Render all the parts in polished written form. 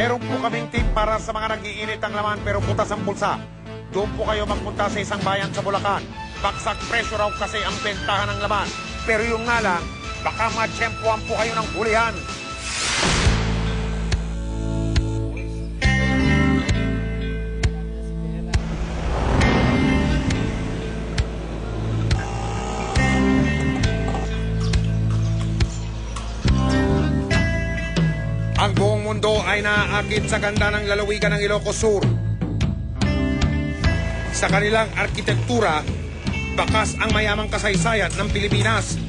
Meron po kaming tip para sa mga nag-iinit ang laman pero putas ang bulsa. Doon po kayo magpunta sa isang bayan sa Bulacan. Baksak presyo raw kasi ang bentahan ng laman. Pero yung nga lang, baka matsyempoan po kayo ng hulihan. Ang buong mundo ay naaakit sa ganda ng lalawigan ng Ilocos Sur. Sa kanilang arkitektura, bakas ang mayamang kasaysayan ng Pilipinas.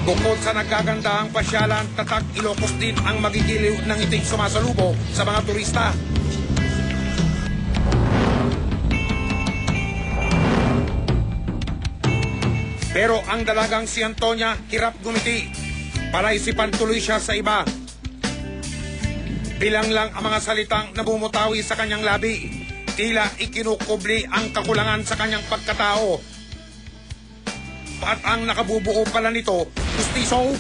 Bukod sa nagagandahang pasyalan, tatak Ilocos din ang magigiliw ng itig sumasalubong sa mga turista. Pero ang dalagang si Antonia hirap gumiti. Palaisipan tuloy siya sa iba. Bilang lang ang mga salitang nabumutawi sa kanyang labi. Tila ikinukubli ang kakulangan sa kanyang pagkatao. At ang nakabubuo pala nito, gustiso.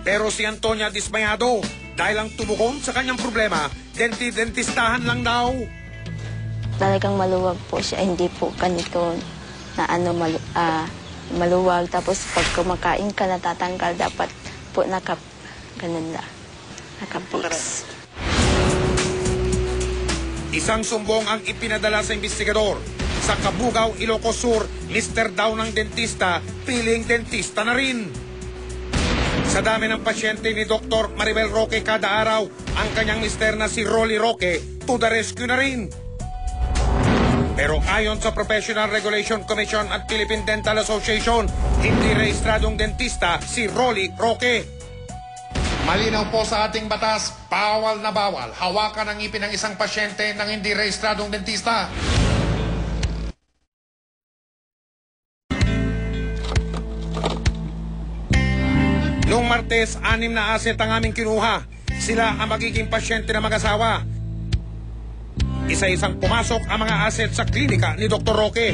Pero si Antonia dismayado dahil ang tumugon sa kanyang problema, dentistahan lang daw. Talagang maluwag po siya, hindi po ganito na maluwag. Tapos pag kumakain ka natatanggal, dapat po ganun na. Nakapix. Isang sumbong ang ipinadala sa investigador. Sa Kabugao, Ilocos Sur, Mr. daw ng dentista, piling dentista na rin. Sa dami ng pasyente ni Dr. Maribel Roque kada araw, ang kanyang mister na si Rolly Roque, to the rescue na rin. Pero ayon sa Professional Regulation Commission at Philippine Dental Association, hindi rehistradong dentista si Rolly Roque. Malinaw po sa ating batas, bawal na bawal hawakan ang ngipin ng isang pasyente ng hindi rehistradong dentista. Noong Martes, 6 na aset ang aming kinuha. Sila ang magiging pasyente na mag-asawa. Isa-isang pumasok ang mga aset sa klinika ni Dr. Roque.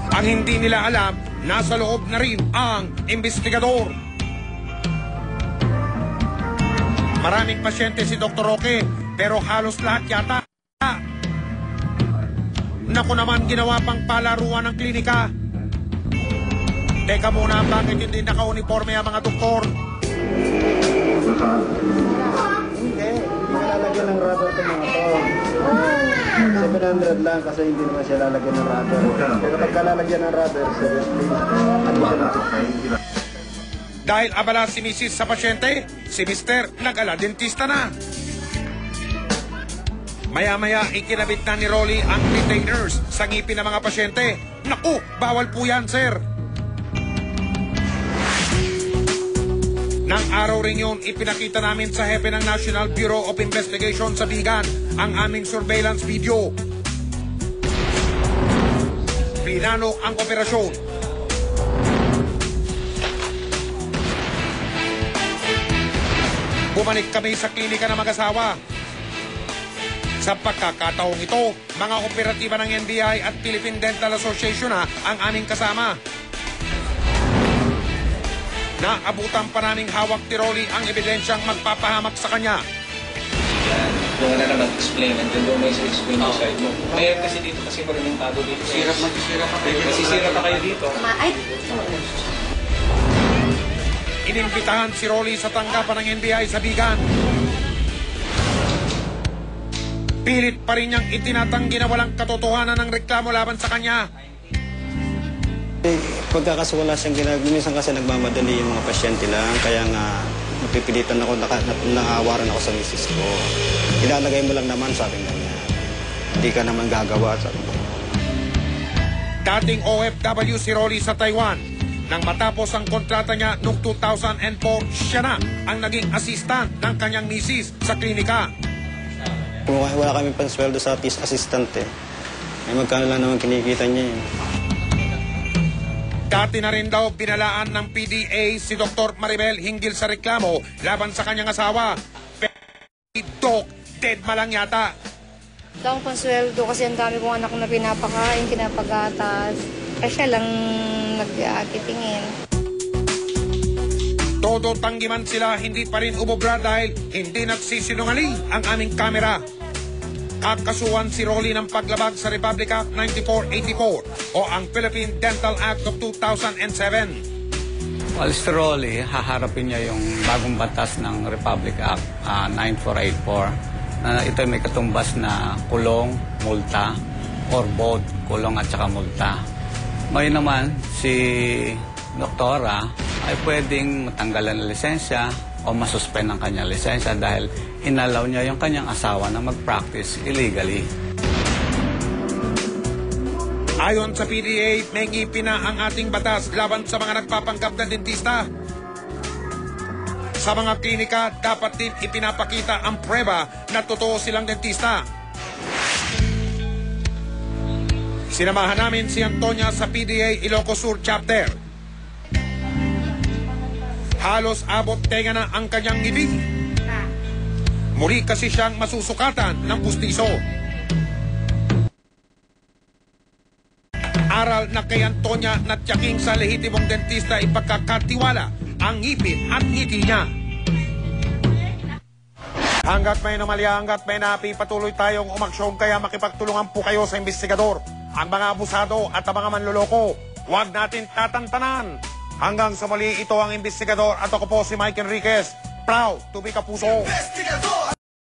Ang hindi nila alam, nasa loob na rin ang investigador. Maraming pasyente si Dr. Roque, pero halos lahat yata. Naku naman, ginawa pang palaruan ng klinika. Teka muna, bakit hindi naka-uniforme ang mga doktor? Hindi lalagyan ng rubber ito mga to. 700 lang kasi hindi naman siya lalagyan ng rubber. Pero pagka lalagyan ng rubber, 70. Dahil abala si Mrs. sa pasyente, si Mr. nag-ala dentista na. Maya-maya ikinabit na ni Rolly ang retainers sa ngipin ng mga pasyente. Naku, bawal po yan, sir. Nang araw rin yun, ipinakita namin sa hepe ng National Bureau of Investigation sa Bigan ang aming surveillance video. Pinano ang operasyon. Bumalik kami sa klinika ng mag-asawa. Sa pagkakataong ito, mga operatiba ng NBI at Philippine Dental Association na ang aming kasama. Naabutan pa naming hawak ni Rolly ang ebidensyang magpapahamak sa kanya. Doon na mag-explain and then doon may explain yung side mo. Ngayon kasi dito kasi paramentado dito. Masisira pa kayo dito. Inimbitahan si Rolly sa tanggapan ng NBI sa Bigan. Pilit pa rin niyang itinatanggi na walang katotohanan ng reklamo laban sa kanya. Pagkakaswala siyang ginagawa, minsan kasi nagmamadali yung mga pasyente lang, kaya nga napipilitan ako, naawaran ako sa misis ko. Ilalagay mo lang naman, sabi nga niya. Hindi ka naman gagawa, sabi ko. Dating OFW si Rolly sa Taiwan. Nang matapos ang kontrata niya noong 2004, siya na ang naging assistant ng kanyang misis sa klinika. Wala kami pansweldo sa assistant eh. Ay magkano lang naman kinikita niya eh. Dati na rin daw binalaan ng PDA si Dr. Maribel hinggil sa reklamo laban sa kanyang asawa. Pero Doc, dead malang yata. Ito ang pansweldo kasi ang dami kong anak na pinapakain, pinapagatas. Kasi siya lang nag-aakitingin. Todo tanggiman sila, hindi pa rin umubra dahil hindi nagsisinungaling ang aming kamera. Kakasuhan si Rolly ng paglabag sa Republic Act 9484 o ang Philippine Dental Act of 2007. Well, si Rolly, haharapin niya yung bagong batas ng Republic Act 9484. Ito ay may katumbas na kulong, multa, or both kulong at saka multa. Ngayon naman, si Doktora ay pwedeng matanggalan ng lisensya o masuspend ang kanyang lisensya dahil inalaw niya yung kanyang asawa na mag-practice illegally. Ayon sa PDA, may ngipin na ang ating batas laban sa mga nagpapanggap na dentista. Sa mga klinika, dapat din ipinapakita ang prueba na totoo silang dentista. Sinamahan namin si Antonia sa PDA Ilocos Sur Chapter. Halos abot tenga na ang kanyang ngipin. Muli kasi siyang masusukatan ng pustiso. Aral na kay Antonia na tiyaking sa lehitimong dentista ipagkakatiwala ang ngipin at ngiti niya. Hanggat may anomalya, hanggat may napi, patuloy tayong umaksyon kaya makipagtulungan po kayo sa investigador. Ang mga abusado at ang mga manloloko, huwag natin tatantanan. Hanggang sa muli, ito ang investigador at ako po si Mike Enriquez. Proud to be Kapuso.